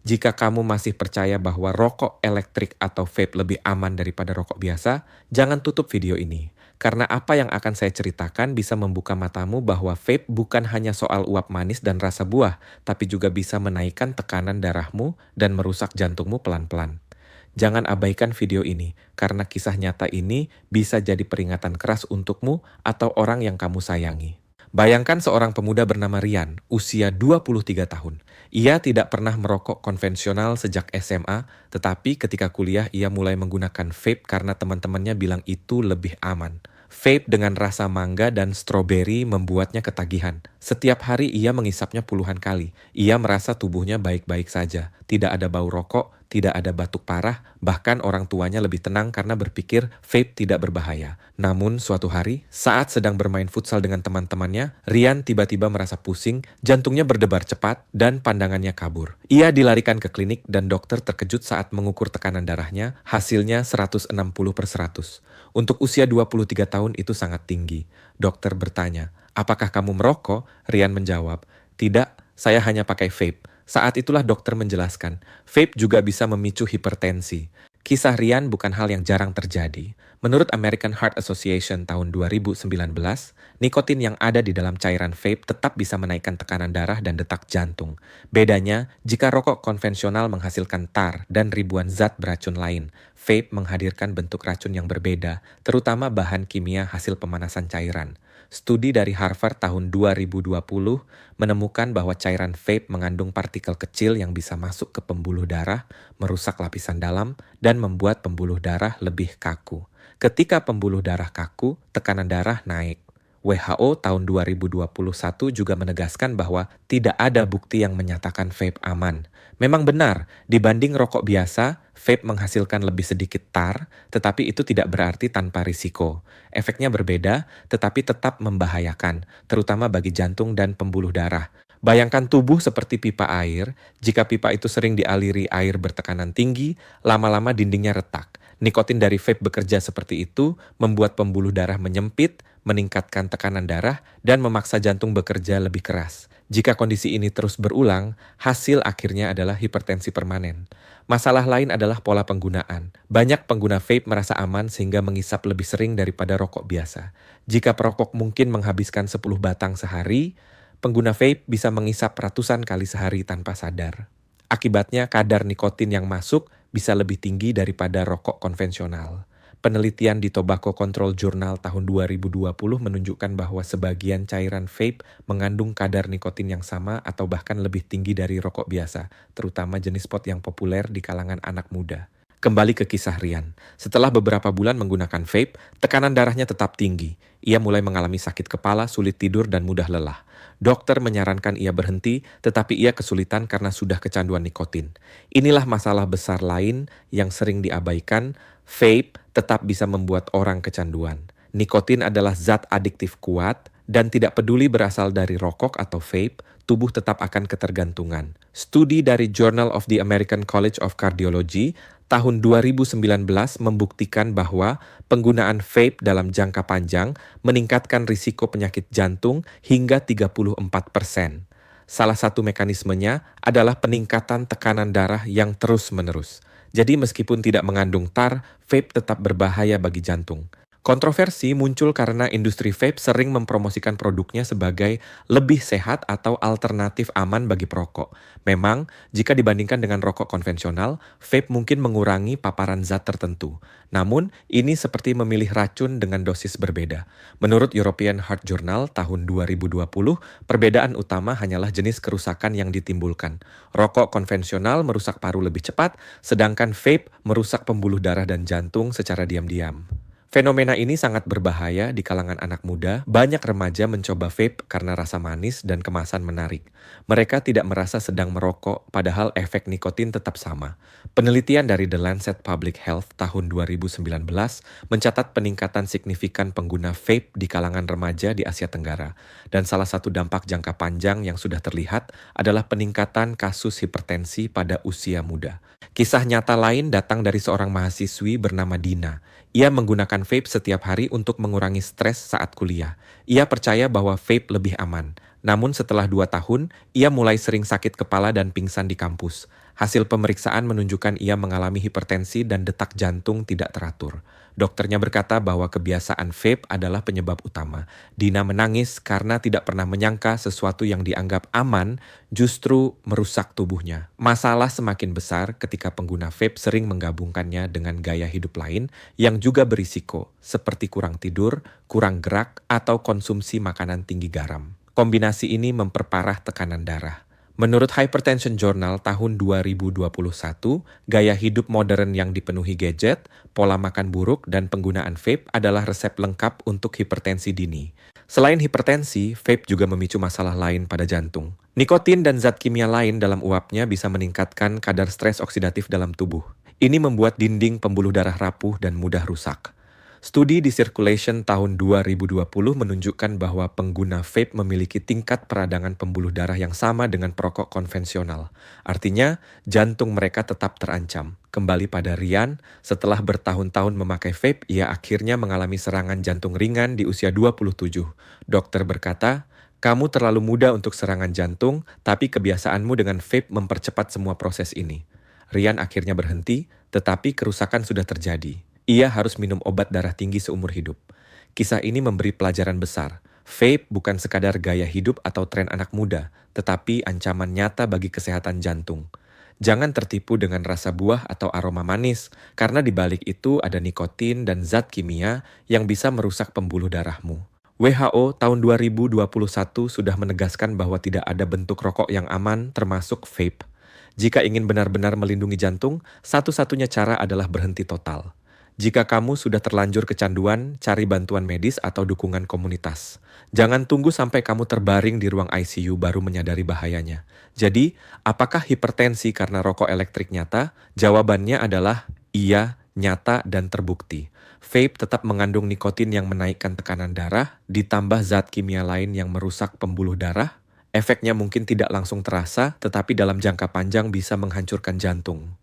Jika kamu masih percaya bahwa rokok elektrik atau vape lebih aman daripada rokok biasa, jangan tutup video ini. Karena apa yang akan saya ceritakan bisa membuka matamu bahwa vape bukan hanya soal uap manis dan rasa buah, tapi juga bisa menaikkan tekanan darahmu dan merusak jantungmu pelan-pelan. Jangan abaikan video ini, karena kisah nyata ini bisa jadi peringatan keras untukmu atau orang yang kamu sayangi. Bayangkan seorang pemuda bernama Rian, usia 23 tahun. Ia tidak pernah merokok konvensional sejak SMA, tetapi ketika kuliah ia mulai menggunakan vape karena teman-temannya bilang itu lebih aman. Vape dengan rasa mangga dan stroberi membuatnya ketagihan. Setiap hari ia mengisapnya puluhan kali. Ia merasa tubuhnya baik-baik saja. Tidak ada bau rokok, tidak ada batuk parah, bahkan orang tuanya lebih tenang karena berpikir vape tidak berbahaya. Namun suatu hari, saat sedang bermain futsal dengan teman-temannya, Rian tiba-tiba merasa pusing, jantungnya berdebar cepat, dan pandangannya kabur. Ia dilarikan ke klinik dan dokter terkejut saat mengukur tekanan darahnya, hasilnya 160/100. Untuk usia 23 tahun itu sangat tinggi. Dokter bertanya, "Apakah kamu merokok?" Rian menjawab, "Tidak, saya hanya pakai vape." Saat itulah dokter menjelaskan, vape juga bisa memicu hipertensi. Kisah Rian bukan hal yang jarang terjadi. Menurut American Heart Association tahun 2019, nikotin yang ada di dalam cairan vape tetap bisa menaikkan tekanan darah dan detak jantung. Bedanya, jika rokok konvensional menghasilkan tar dan ribuan zat beracun lain, vape menghadirkan bentuk racun yang berbeda, terutama bahan kimia hasil pemanasan cairan. Studi dari Harvard tahun 2020 menemukan bahwa cairan vape mengandung partikel kecil yang bisa masuk ke pembuluh darah, merusak lapisan dalam, dan membuat pembuluh darah lebih kaku. Ketika pembuluh darah kaku, tekanan darah naik. WHO tahun 2021 juga menegaskan bahwa tidak ada bukti yang menyatakan vape aman. Memang benar, dibanding rokok biasa, vape menghasilkan lebih sedikit tar, tetapi itu tidak berarti tanpa risiko. Efeknya berbeda, tetapi tetap membahayakan, terutama bagi jantung dan pembuluh darah. Bayangkan tubuh seperti pipa air, jika pipa itu sering dialiri air bertekanan tinggi, lama-lama dindingnya retak. Nikotin dari vape bekerja seperti itu, membuat pembuluh darah menyempit, meningkatkan tekanan darah, dan memaksa jantung bekerja lebih keras. Jika kondisi ini terus berulang, hasil akhirnya adalah hipertensi permanen. Masalah lain adalah pola penggunaan. Banyak pengguna vape merasa aman sehingga mengisap lebih sering daripada rokok biasa. Jika perokok mungkin menghabiskan 10 batang sehari, pengguna vape bisa mengisap ratusan kali sehari tanpa sadar. Akibatnya kadar nikotin yang masuk bisa lebih tinggi daripada rokok konvensional. Penelitian di Tobacco Control Journal tahun 2020 menunjukkan bahwa sebagian cairan vape mengandung kadar nikotin yang sama atau bahkan lebih tinggi dari rokok biasa, terutama jenis pot yang populer di kalangan anak muda. Kembali ke kisah Rian. Setelah beberapa bulan menggunakan vape, tekanan darahnya tetap tinggi. Ia mulai mengalami sakit kepala, sulit tidur, dan mudah lelah. Dokter menyarankan ia berhenti, tetapi ia kesulitan karena sudah kecanduan nikotin. Inilah masalah besar lain yang sering diabaikan. Vape tetap bisa membuat orang kecanduan. Nikotin adalah zat adiktif kuat, dan tidak peduli berasal dari rokok atau vape, tubuh tetap akan ketergantungan. Studi dari Journal of the American College of Cardiology tahun 2019 membuktikan bahwa penggunaan vape dalam jangka panjang meningkatkan risiko penyakit jantung hingga 34%. Salah satu mekanismenya adalah peningkatan tekanan darah yang terus-menerus. Jadi meskipun tidak mengandung tar, vape tetap berbahaya bagi jantung. Kontroversi muncul karena industri vape sering mempromosikan produknya sebagai lebih sehat atau alternatif aman bagi perokok. Memang, jika dibandingkan dengan rokok konvensional, vape mungkin mengurangi paparan zat tertentu. Namun, ini seperti memilih racun dengan dosis berbeda. Menurut European Heart Journal tahun 2020, perbedaan utama hanyalah jenis kerusakan yang ditimbulkan. Rokok konvensional merusak paru lebih cepat, sedangkan vape merusak pembuluh darah dan jantung secara diam-diam. Fenomena ini sangat berbahaya di kalangan anak muda. Banyak remaja mencoba vape karena rasa manis dan kemasan menarik. Mereka tidak merasa sedang merokok, padahal efek nikotin tetap sama. Penelitian dari The Lancet Public Health tahun 2019 mencatat peningkatan signifikan pengguna vape di kalangan remaja di Asia Tenggara. Dan salah satu dampak jangka panjang yang sudah terlihat adalah peningkatan kasus hipertensi pada usia muda. Kisah nyata lain datang dari seorang mahasiswi bernama Dina. Ia menggunakan vape setiap hari untuk mengurangi stres saat kuliah. Ia percaya bahwa vape lebih aman. Namun setelah 2 tahun, ia mulai sering sakit kepala dan pingsan di kampus. Hasil pemeriksaan menunjukkan ia mengalami hipertensi dan detak jantung tidak teratur. Dokternya berkata bahwa kebiasaan vape adalah penyebab utama. Dina menangis karena tidak pernah menyangka sesuatu yang dianggap aman justru merusak tubuhnya. Masalah semakin besar ketika pengguna vape sering menggabungkannya dengan gaya hidup lain yang juga berisiko, seperti kurang tidur, kurang gerak, atau konsumsi makanan tinggi garam. Kombinasi ini memperparah tekanan darah. Menurut Hypertension Journal tahun 2021, gaya hidup modern yang dipenuhi gadget, pola makan buruk, dan penggunaan vape adalah resep lengkap untuk hipertensi dini. Selain hipertensi, vape juga memicu masalah lain pada jantung. Nikotin dan zat kimia lain dalam uapnya bisa meningkatkan kadar stres oksidatif dalam tubuh. Ini membuat dinding pembuluh darah rapuh dan mudah rusak. Studi di Circulation tahun 2020 menunjukkan bahwa pengguna vape memiliki tingkat peradangan pembuluh darah yang sama dengan perokok konvensional. Artinya, jantung mereka tetap terancam. Kembali pada Ryan, setelah bertahun-tahun memakai vape, ia akhirnya mengalami serangan jantung ringan di usia 27. Dokter berkata, "Kamu terlalu muda untuk serangan jantung, tapi kebiasaanmu dengan vape mempercepat semua proses ini." Ryan akhirnya berhenti, tetapi kerusakan sudah terjadi. Ia harus minum obat darah tinggi seumur hidup. Kisah ini memberi pelajaran besar. Vape bukan sekadar gaya hidup atau tren anak muda, tetapi ancaman nyata bagi kesehatan jantung. Jangan tertipu dengan rasa buah atau aroma manis, karena di balik itu ada nikotin dan zat kimia yang bisa merusak pembuluh darahmu. WHO tahun 2021 sudah menegaskan bahwa tidak ada bentuk rokok yang aman, termasuk vape. Jika ingin benar-benar melindungi jantung, satu-satunya cara adalah berhenti total. Jika kamu sudah terlanjur kecanduan, cari bantuan medis atau dukungan komunitas. Jangan tunggu sampai kamu terbaring di ruang ICU baru menyadari bahayanya. Jadi, apakah hipertensi karena rokok elektrik nyata? Jawabannya adalah iya, nyata, dan terbukti. Vape tetap mengandung nikotin yang menaikkan tekanan darah, ditambah zat kimia lain yang merusak pembuluh darah. Efeknya mungkin tidak langsung terasa, tetapi dalam jangka panjang bisa menghancurkan jantung.